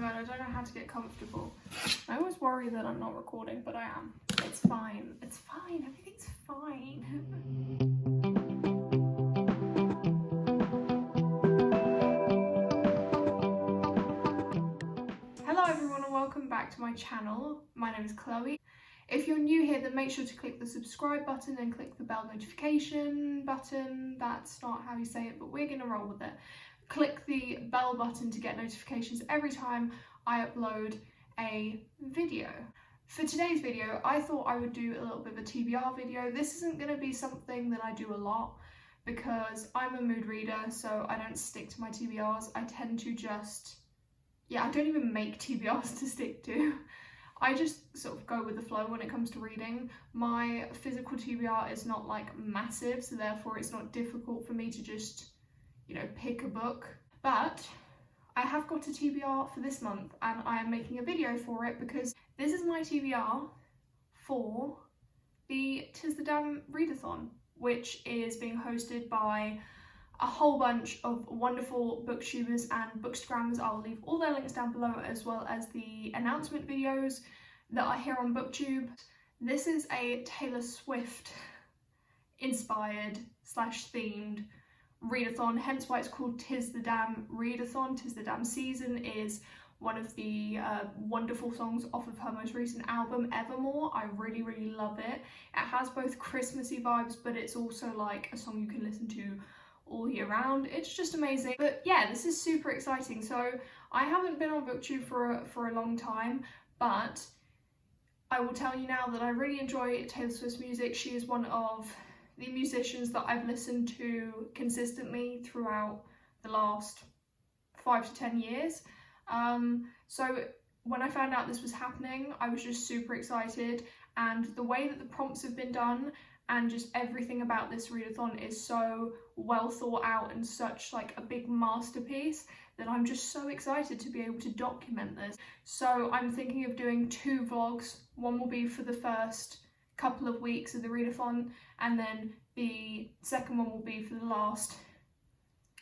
my god, I don't know how to get comfortable. I always worry that I'm not recording, but I am. It's fine. It's fine. Everything's fine. Hello everyone and welcome back to my channel. My name is Chloe. If you're new here, then make sure to click the subscribe button and click the bell notification button. That's not how you say it, but we're gonna roll with it. Click the bell button to get notifications every time I upload a video. For today's video, I thought I would do a little bit of a TBR video. This isn't gonna be something that I do a lot because I'm a mood reader, so I don't stick to my TBRs. I tend to I don't even make TBRs to stick to. I just sort of go with the flow when it comes to reading. My physical TBR is not like massive, so therefore it's not difficult for me to just, pick a book. But I have got a TBR for this month and I am making a video for it because this is my TBR for the 'Tis the Damn Readathon, which is being hosted by a whole bunch of wonderful booktubers and bookstagrammers. I'll leave all their links down below, as well as the announcement videos that are here on BookTube. This is a Taylor Swift inspired / themed readathon, hence why it's called 'Tis the Damn Readathon. 'Tis the Damn Season is one of the wonderful songs off of her most recent album, Evermore. I really, really love it. It has both Christmassy vibes, but it's also like a song you can listen to all year round. It's just amazing. But yeah, this is super exciting. So I haven't been on BookTube for a long time, but I will tell you now that I really enjoy Taylor Swift's music. She is one of the musicians that I've listened to consistently throughout the last 5 to 10 years. So when I found out this was happening, I was just super excited, and the way that the prompts have been done and just everything about this readathon is so well thought out and such like a big masterpiece that I'm just so excited to be able to document this. So I'm thinking of doing 2 vlogs. One will be for the first couple of weeks of the readathon, and then the second one will be for the last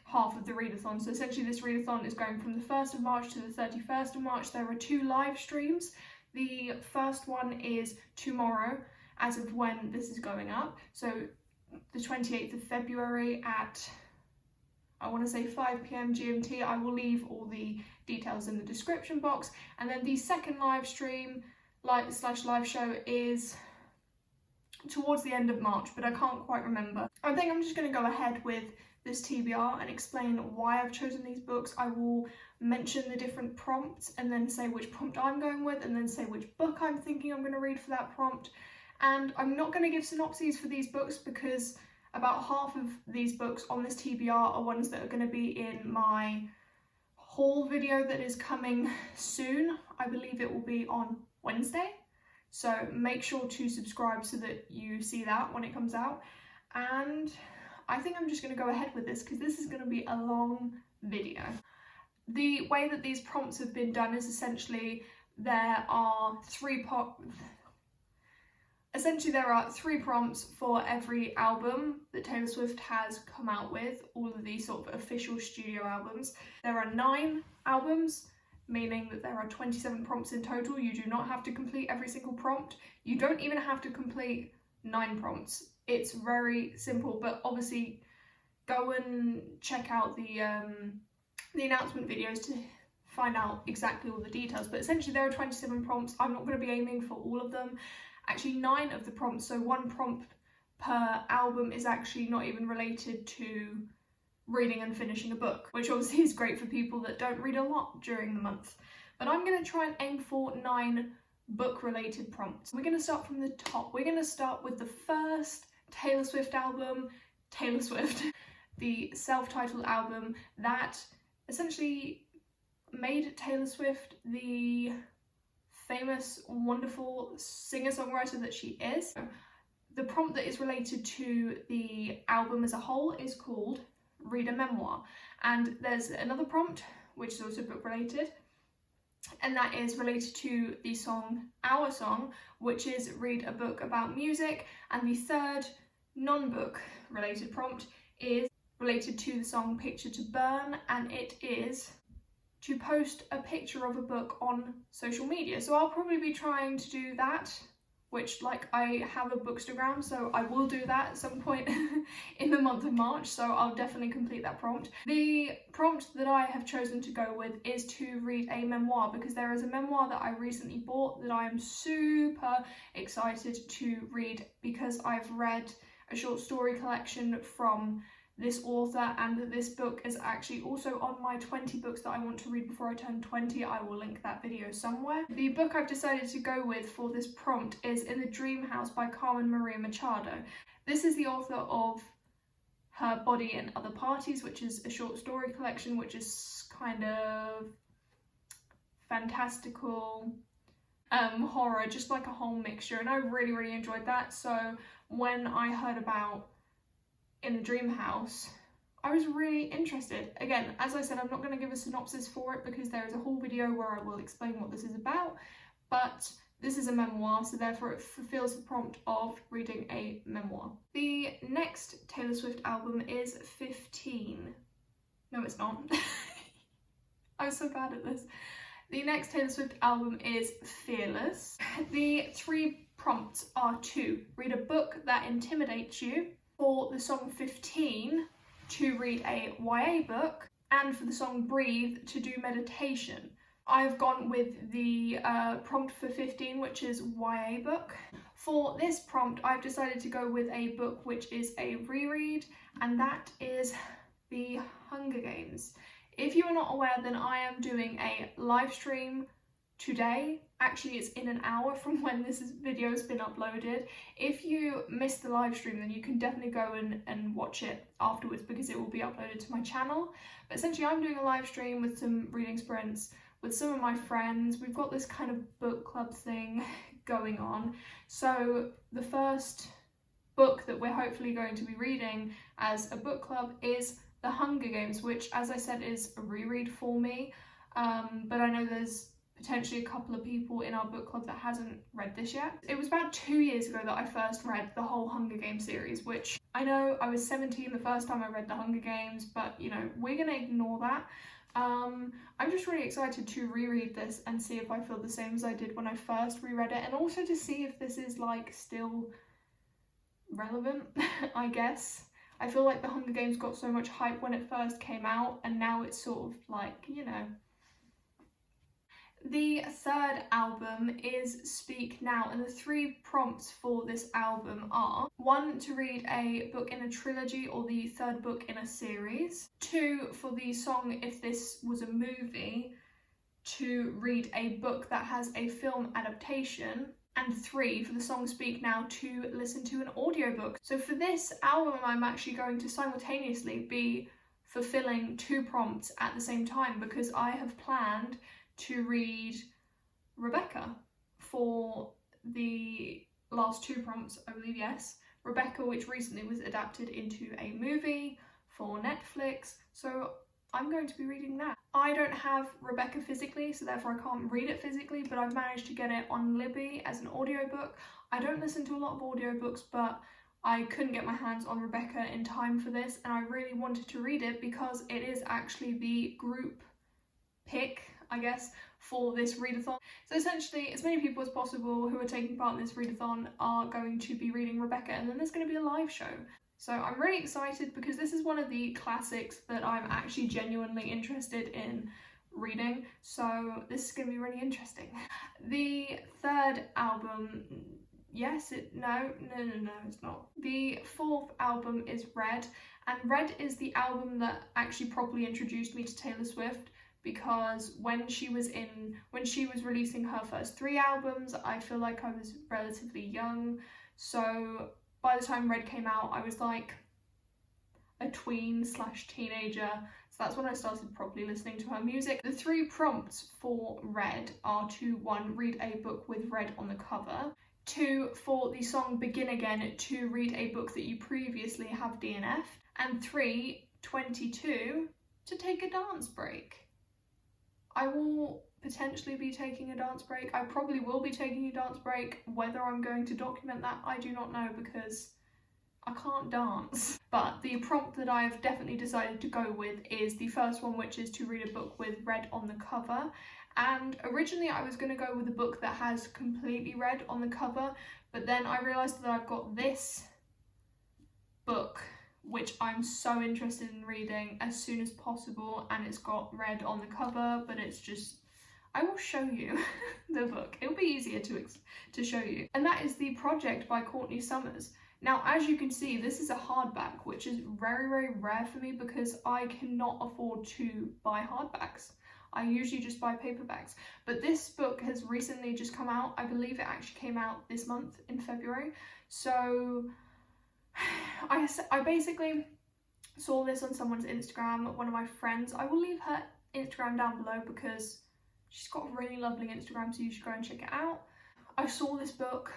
half of the readathon. So essentially this readathon is going from the 1st of March to the 31st of March. There are 2 live streams. The first one is tomorrow, as of when this is going up, so the 28th of February at, I want to say 5 PM GMT. I will leave all the details in the description box. And then the second live stream live show is towards the end of March, but I can't quite remember. I think I'm just going to go ahead with this TBR and explain why I've chosen these books. I will mention the different prompts and then say which prompt I'm going with, and then say which book I'm thinking I'm going to read for that prompt. And I'm not going to give synopses for these books because about half of these books on this TBR are ones that are going to be in my haul video that is coming soon. I believe it will be on Wednesday. So make sure to subscribe so that you see that when it comes out. And I think I'm just going to go ahead with this because this is going to be a long video. The way that these prompts have been done is essentially there are 3 prompts for every album that Taylor Swift has come out with, all of these sort of official studio albums. There are 9 albums, meaning that there are 27 prompts in total. You do not have to complete every single prompt. You don't even have to complete 9 prompts. It's very simple, but obviously go and check out the announcement videos to find out exactly all the details. But essentially there are 27 prompts. I'm not going to be aiming for all of them. Actually 9 of the prompts, so 1 prompt per album, is actually not even related to reading and finishing a book, which obviously is great for people that don't read a lot during the month. But I'm going to try and aim for 9 book related prompts. We're going to start from the top. We're going to start with the first Taylor Swift album, Taylor Swift, the self-titled album that essentially made Taylor Swift the famous, wonderful singer-songwriter that she is. The prompt that is related to the album as a whole is called Read a Memoir. And there's another prompt, which is also book related, and that is related to the song Our Song, which is read a book about music. And the third non-book related prompt is related to the song Picture to Burn, and it is to post a picture of a book on social media. So I'll probably be trying to do that, which, like, I have a bookstagram, so I will do that at some point in the month of March, so I'll definitely complete that prompt. The prompt that I have chosen to go with is to read a memoir, because there is a memoir that I recently bought that I am super excited to read, because I've read a short story collection from this author, and this book is actually also on my 20 books that I want to read before I turn 20. I will link that video somewhere. The book I've decided to go with for this prompt is In the Dream House by Carmen Maria Machado. This is the author of Her Body and Other Parties, which is a short story collection, which is kind of fantastical, horror, just like a whole mixture, and I really enjoyed that. So when I heard about In the Dream House, I was really interested. Again, as I said, I'm not going to give a synopsis for it because there is a whole video where I will explain what this is about, but this is a memoir, so therefore it fulfills the prompt of reading a memoir. The next Taylor Swift album is 15. No, it's not. I'm so bad at this. The next Taylor Swift album is Fearless. The 3 prompts are to read a book that intimidates you, for the song 15 to read a YA book, and for the song Breathe to do meditation. I've gone with the prompt for 15, which is YA book. For this prompt, I've decided to go with a book which is a reread, and that is The Hunger Games. If you are not aware, then I am doing a live stream today. Actually, it's in an hour from when this video has been uploaded. If you missed the live stream, then you can definitely go and watch it afterwards because it will be uploaded to my channel. But essentially, I'm doing a live stream with some reading sprints with some of my friends. We've got this kind of book club thing going on. So the first book that we're hopefully going to be reading as a book club is The Hunger Games, which, as I said, is a reread for me. But I know there's potentially a couple of people in our book club that hasn't read this yet. It was about 2 years ago that I first read the whole Hunger Games series, which I know I was 17 the first time I read the Hunger Games, but you know, we're gonna ignore that. I'm just really excited to reread this and see if I feel the same as I did when I first reread it, and also to see if this is like still relevant, I guess. I feel like the Hunger Games got so much hype when it first came out, and now it's sort of like, you know. The third album is Speak Now, and the 3 prompts for this album are 1, to read a book in a trilogy or the 3rd book in a series, 2, for the song If This Was a Movie, to read a book that has a film adaptation, and 3, for the song Speak Now, to listen to an audiobook. So for this album, I'm actually going to simultaneously be fulfilling 2 prompts at the same time, because I have planned to read Rebecca for the last 2 prompts, I believe, yes. Rebecca, which recently was adapted into a movie for Netflix, so I'm going to be reading that. I don't have Rebecca physically, so therefore I can't read it physically, but I've managed to get it on Libby as an audiobook. I don't listen to a lot of audiobooks, but I couldn't get my hands on Rebecca in time for this, and I really wanted to read it because it is actually the group pick, I guess, for this readathon. So essentially, as many people as possible who are taking part in this readathon are going to be reading Rebecca, and then there's going to be a live show. So I'm really excited because this is one of the classics that I'm actually genuinely interested in reading, so this is going to be really interesting. The 3rd album, yes, no, it's not. The 4th album is Red, and Red is the album that actually properly introduced me to Taylor Swift, because when she was releasing her first 3 albums, I feel like I was relatively young. So by the time Red came out, I was like a tween/teenager. So that's when I started properly listening to her music. The 3 prompts for Red are to 1, read a book with red on the cover, 2, for the song Begin Again, to read a book that you previously have DNF'd, and 3, 22, to take a dance break. I will potentially be taking a dance break. I probably will be taking a dance break. Whether I'm going to document that, I do not know, because I can't dance. But the prompt that I've definitely decided to go with is the first one, which is to read a book with red on the cover. And originally I was going to go with a book that has completely red on the cover, but then I realised that I've got this book which I'm so interested in reading as soon as possible, and it's got red on the cover, but it's just, I will show you the book. It'll be easier to show you. And that is The Project by Courtney Summers. Now, as you can see, this is a hardback, which is very, very rare for me because I cannot afford to buy hardbacks. I usually just buy paperbacks. But this book has recently just come out. I believe it actually came out this month in February. So I basically saw this on someone's Instagram, one of my friends. I will leave her Instagram down below because she's got a really lovely Instagram, so you should go and check it out. I saw this book,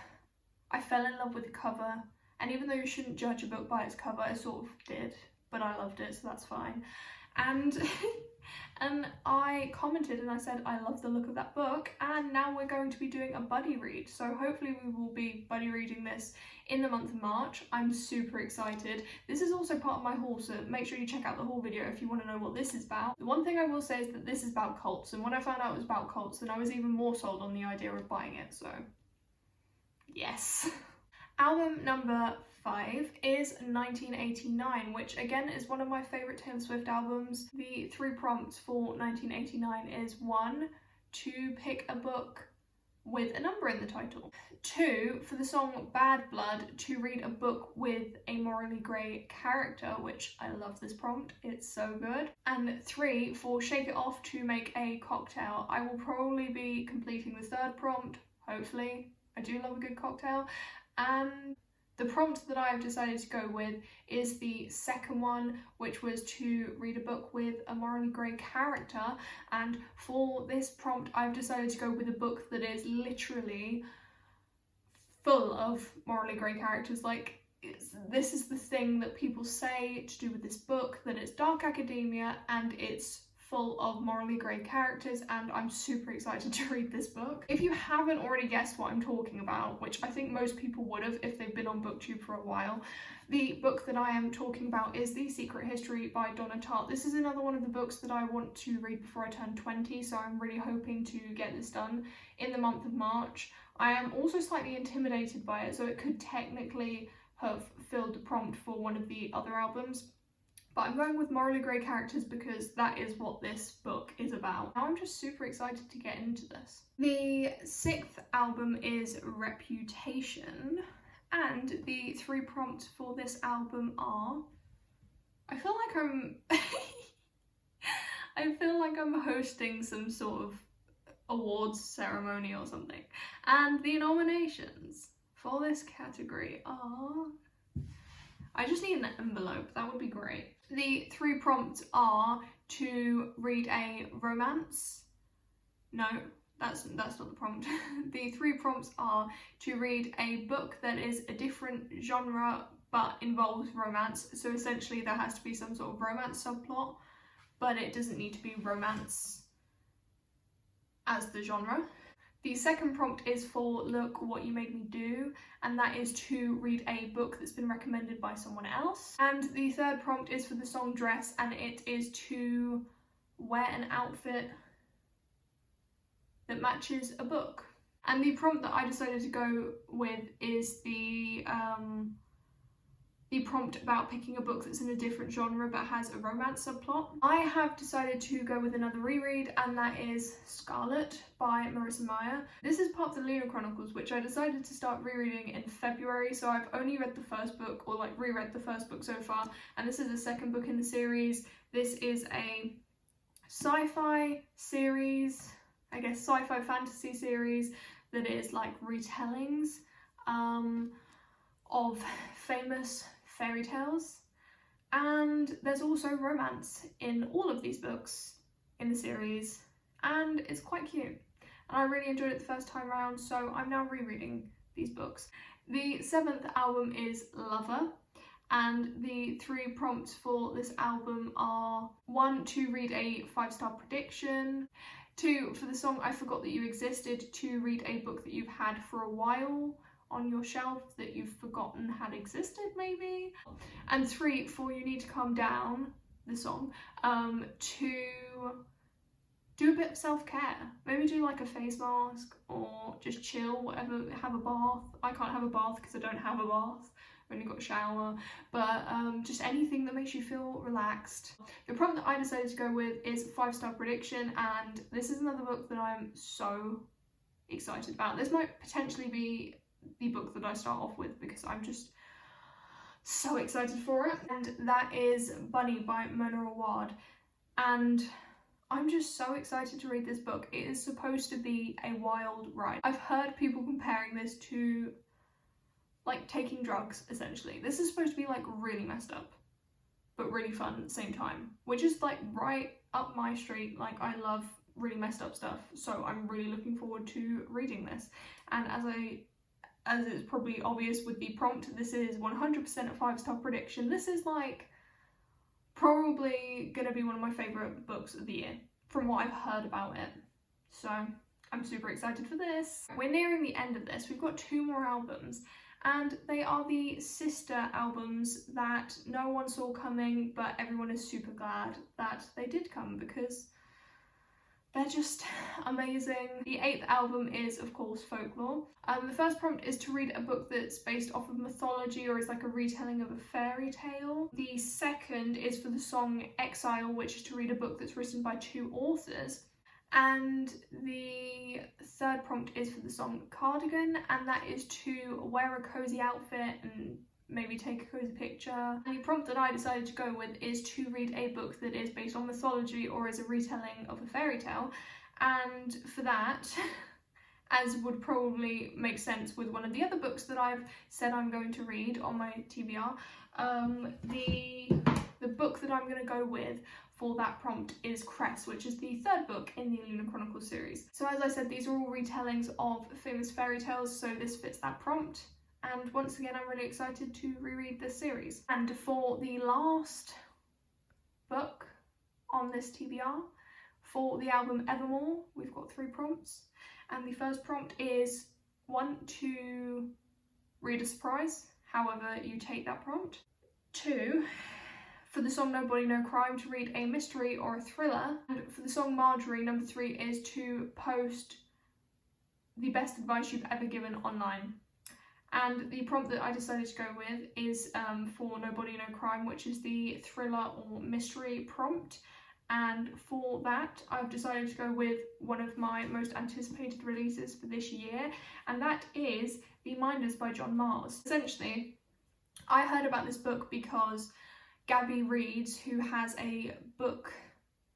I fell in love with the cover, and even though you shouldn't judge a book by its cover, I sort of did, but I loved it, so that's fine. And and I commented and I said I love the look of that book, and now we're going to be doing a buddy read. So hopefully we will be buddy reading this in the month of March. I'm super excited. This is also part of my haul, so make sure you check out the haul video if you want to know what this is about. The one thing I will say is that this is about cults, and when I found out it was about cults, then I was even more sold on the idea of buying it, so yes. Album number 5 is 1989, which again is one of my favourite Taylor Swift albums. The 3 prompts for 1989 is 1, to pick a book with a number in the title. 2, for the song Bad Blood, to read a book with a morally grey character, which I love this prompt, it's so good. And 3, for Shake It Off, to make a cocktail. I will probably be completing the 3rd prompt, hopefully. I do love a good cocktail. And the prompt that I've decided to go with is the 2nd one, which was to read a book with a morally grey character. And for this prompt, I've decided to go with a book that is literally full of morally grey characters. Like, this is the thing that people say to do with this book, that it's dark academia and it's full of morally grey characters, and I'm super excited to read this book. If you haven't already guessed what I'm talking about, which I think most people would have if they've been on BookTube for a while, the book that I am talking about is The Secret History by Donna Tartt. This is another one of the books that I want to read before I turn 20, so I'm really hoping to get this done in the month of March. I am also slightly intimidated by it, so it could technically have filled the prompt for one of the other albums. But I'm going with morally grey characters because that is what this book is about. Now I'm just super excited to get into this. The 6th album is Reputation, and the 3 prompts for this album are... I feel like I'm hosting some sort of awards ceremony or something. And the nominations for this category are... I just need an envelope, that would be great. The 3 prompts are to read a romance. No, that's not the prompt. The 3 prompts are to read a book that is a different genre but involves romance. So essentially there has to be some sort of romance subplot, but it doesn't need to be romance as the genre. The 2nd prompt is for Look What You Made Me Do, and that is to read a book that's been recommended by someone else. And the 3rd prompt is for the song Dress, and it is to wear an outfit that matches a book. And the prompt that I decided to go with is the prompt about picking a book that's in a different genre but has a romance subplot. I have decided to go with another reread, and that is Scarlett by Marissa Meyer. This is part of the Lunar Chronicles, which I decided to start rereading in February, so I've only read the 1st book, or like reread the 1st book so far, and this is the 2nd book in the series. This is a sci-fi series, I guess sci-fi fantasy series that is like retellings of famous fairy tales, and there's also romance in all of these books in the series, and it's quite cute, and I really enjoyed it the first time around, so I'm now rereading these books. The 7th album is Lover, and the 3 prompts for this album are 1, to read a 5-star prediction, 2, for the song I Forgot That You Existed, to read a book that you've had for a while, on your shelf that you've forgotten had existed maybe. And 3, for You Need to Calm Down, the song, to do a bit of self-care. Maybe do like a face mask or just chill, whatever, have a bath. I can't have a bath because I don't have a bath. I've only got a shower, but just anything that makes you feel relaxed. The prompt that I decided to go with is 5-star prediction, and this is another book that I'm so excited about. This might potentially be the book that I start off with because I'm just so excited for it, and that is Bunny by Memoir, and I'm just so excited to read this book. It is supposed to be a wild ride. I've heard people comparing this to like taking drugs, essentially. This is supposed to be like really messed up, but really fun at the same time, which is like right up my street. Like, I love really messed up stuff, so I'm really looking forward to reading this. And as it's probably obvious with the prompt, this is 100% a 5-star prediction. This is like probably gonna be one of my favourite books of the year from what I've heard about it. So I'm super excited for this. We're nearing the end of this. We've got 2 more albums, and they are the sister albums that no one saw coming, but everyone is super glad that they did come because they're just amazing. The 8th album is, of course, Folklore. The first prompt is to read a book that's based off of mythology or is like a retelling of a fairy tale. The second is for the song Exile, which is to read a book that's written by 2 authors. And the third prompt is for the song Cardigan, and that is to wear a cozy outfit and maybe take a cozy picture. And the prompt that I decided to go with is to read a book that is based on mythology or is a retelling of a fairy tale. And for that, as would probably make sense with one of the other books that I've said I'm going to read on my TBR, the book that I'm going to go with for that prompt is Cress, which is the 3rd book in the Lunar Chronicles series. So as I said, these are all retellings of famous fairy tales, so this fits that prompt. And once again, I'm really excited to reread this series. And for the last book on this TBR, for the album Evermore, we've got 3 prompts. And the first prompt is 1, to read a surprise, however you take that prompt. 2, for the song No Body No Crime, to read a mystery or a thriller. And for the song Marjorie, number 3 is to post the best advice you've ever given online. And the prompt that I decided to go with is for No Body No Crime, which is the thriller or mystery prompt. And for that, I've decided to go with one of my most anticipated releases for this year, and that is The Mindless by John Mars. Essentially, I heard about this book because Gabby Reads, who has a book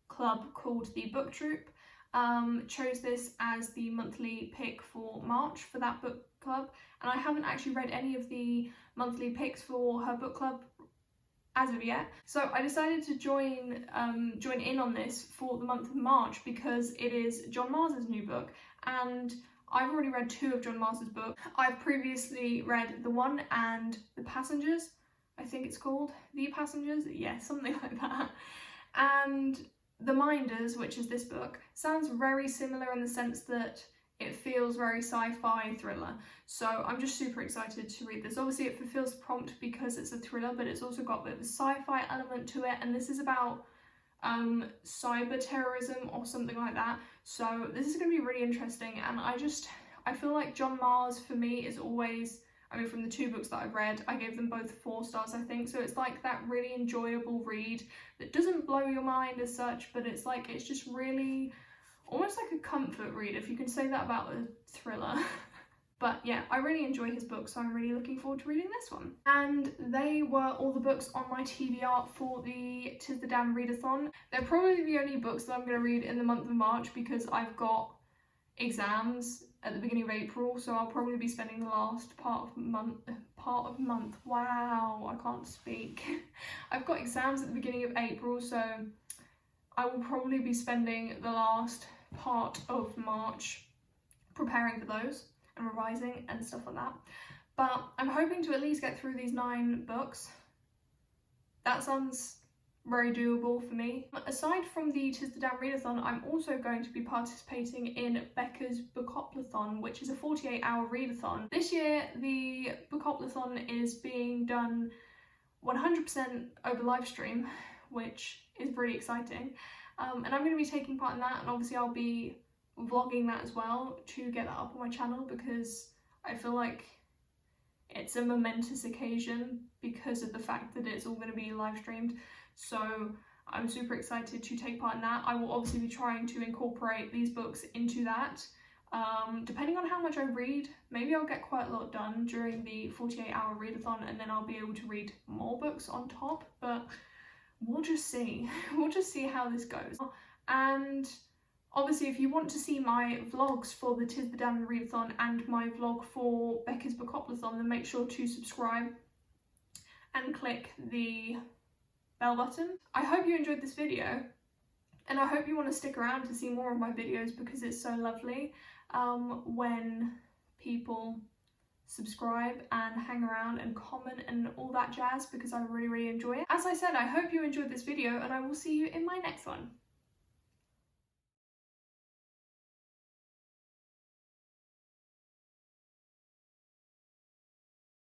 club called the Book Troop, chose this as the monthly pick for March for that book club, and I haven't actually read any of the monthly picks for her book club as of yet, so I decided to join in on this for the month of March because it is John Mars's new book, and I've already read 2 of John Mars's books. I've previously read The One and The Passengers, I think it's called, The Passengers, yeah, something like that, and The Minders, which is this book, sounds very similar in the sense that it feels very sci-fi thriller, so I'm just super excited to read this. Obviously it fulfills the prompt because it's a thriller, but it's also got a bit of a sci-fi element to it, and this is about cyber terrorism or something like that, so this is going to be really interesting. And I feel like John Mars for me is always, I mean, from the 2 books that I've read, I gave them both 4 stars, I think, so it's like that really enjoyable read that doesn't blow your mind as such, but it's like, it's just really almost like a comfort read, if you can say that about a thriller. But yeah, I really enjoy his books, so I'm really looking forward to reading this one. And they were all the books on my TBR for the Tis the Damn Readathon. They're probably the only books that I'm going to read in the month of March because I've got exams at the beginning of April, so I'll probably be spending the last part of month, wow, I can't speak. I've got exams at the beginning of April, so I will probably be spending the last part of March preparing for those and revising and stuff like that. But I'm hoping to at least get through these 9 books. That sounds very doable for me. Aside from the Tis the Damn Readathon, I'm also going to be participating in BECCA'S BOOKOPLOTHON, which is a 48-hour readathon. This year, the BOOKOPLOTHON is being done 100% over live stream, which is really exciting. And I'm going to be taking part in that, and obviously I'll be vlogging that as well to get that up on my channel, because I feel like it's a momentous occasion because of the fact that it's all going to be live streamed. So I'm super excited to take part in that. I will obviously be trying to incorporate these books into that. Depending on how much I read, maybe I'll get quite a lot done during the 48-hour readathon, and then I'll be able to read more books on top, but we'll just see. We'll just see how this goes. And obviously, if you want to see my vlogs for the Tis the Damn Readathon and my vlog for BECCA'S BOOKOPLOTHON, then make sure to subscribe and click the bell button. I hope you enjoyed this video, and I hope you want to stick around to see more of my videos, because it's so lovely when people subscribe and hang around and comment and all that jazz, because I really enjoy it. As I said, I hope you enjoyed this video, and I will see you in my next one.